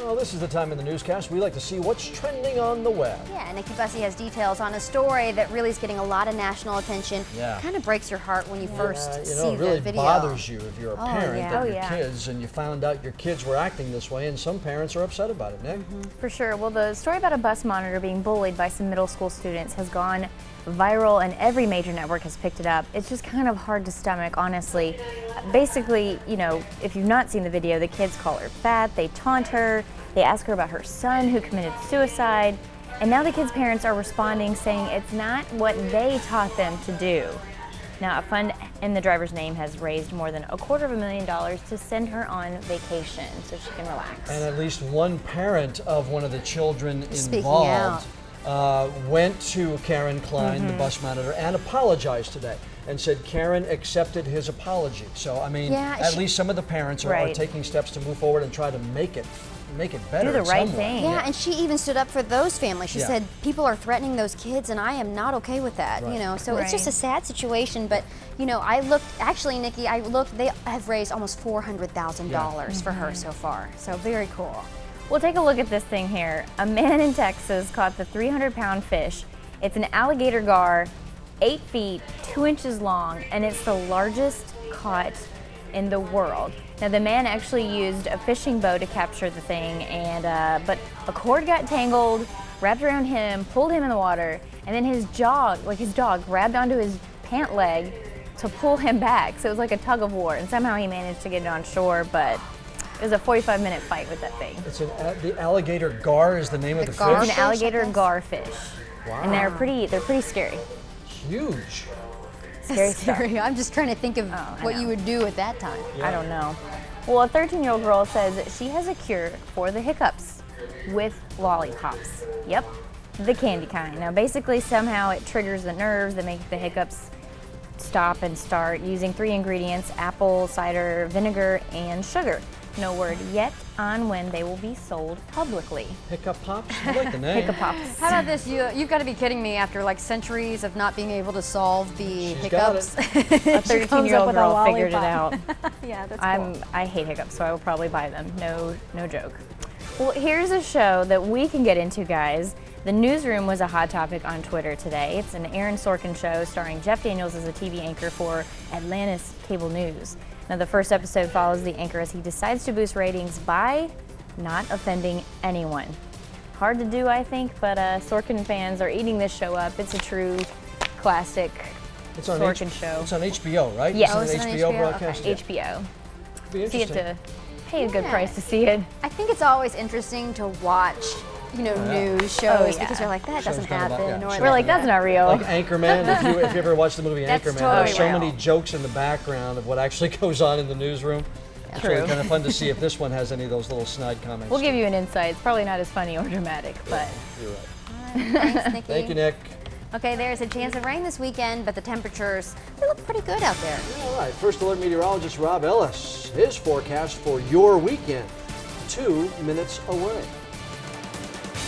Well, this is the time in the newscast we like to see what's trending on the web. Yeah, Nikki Bussey has details on a story that really is getting a lot of national attention. Yeah. Kind of breaks your heart when you first see it really the video. bothers you if you're a parent of your yeah. kids and you found out your kids were acting this way, and some parents are upset about it, Nick. For sure. Well, the story about a bus monitor being bullied by some middle school students has gone viral, and every major network has picked it up. It's just kind of hard to stomach, honestly. Basically, you know, if you've not seen the video, the kids call her fat, they taunt her, they ask her about her son who committed suicide, and now the kids' parents are responding saying it's not what they taught them to do. Now, a fund in the driver's name has raised more than $250,000 to send her on vacation so she can relax. And at least one parent of one of the children Speaking involved went to Karen Klein, the bus monitor, and apologized today and said Karen accepted his apology. So, I mean, at least some of the parents are taking steps to move forward and try to make it better. Do the right thing. Yeah, and she even stood up for those families. She said, people are threatening those kids, and I am not okay with that, you know. So it's just a sad situation, but, you know, I looked, actually, Nikki, they have raised almost $400,000 for her so far. So very cool. Well, take a look at this thing here. A man in Texas caught the 300-pound fish. It's an alligator gar, 8 feet, 2 inches long, and it's the largest caught in the world. Now, the man actually used a fishing bow to capture the thing, and but a cord got tangled, wrapped around him, pulled him in the water, and then his dog grabbed onto his pant leg to pull him back. So it was like a tug of war, and somehow he managed to get it on shore, but it was a 45-minute fight with that thing. It's the alligator gar is the name of the fish? It's an alligator gar fish. Wow. And they're pretty scary. Huge. Scary stuff. I'm just trying to think of what you would do at that time. I don't know. Well, a 13-year-old girl says that she has a cure for the hiccups with lollipops. Yep, the candy kind. Now, basically, somehow it triggers the nerves that make the hiccups stop and start, using 3 ingredients: apple cider vinegar and sugar. No word yet on when they will be sold publicly. Hiccup Pops? I like the name. Hiccup Pops. How about this? You've got to be kidding me, after like centuries of not being able to solve the She's got hiccups. A 13-year-old girl figured it out. Yeah, that's cool. I hate hiccups, so I will probably buy them. No joke. Well, here's a show that we can get into, guys. The Newsroom was a hot topic on Twitter today. It's an Aaron Sorkin show starring Jeff Daniels as a TV anchor for Atlantis Cable News. Now, the first episode follows the anchor as he decides to boost ratings by not offending anyone. Hard to do, I think, but Sorkin fans are eating this show up. It's a true classic Sorkin show. It's on HBO, right? Yeah. It's an HBO broadcast? Okay. HBO. Be So you have interesting. to pay a good price to see it. I think it's always interesting to watch, you know, news shows because you're like, that doesn't happen. Or We're like, that's not real. Like Anchorman, if you ever watched the movie That's Anchorman, totally there's so real. many jokes in the background of what actually goes on in the newsroom. It's really kind of fun to see if this one has any of those little snide comments. We'll give you an insight. It's probably not as funny or dramatic, but. You're right. Thanks, Nikki. Thank you, Nick. Okay, there's a chance of rain this weekend, but the temperatures, they look pretty good out there. All right, First Alert meteorologist Rob Ellis, his forecast for your weekend, 2 minutes away.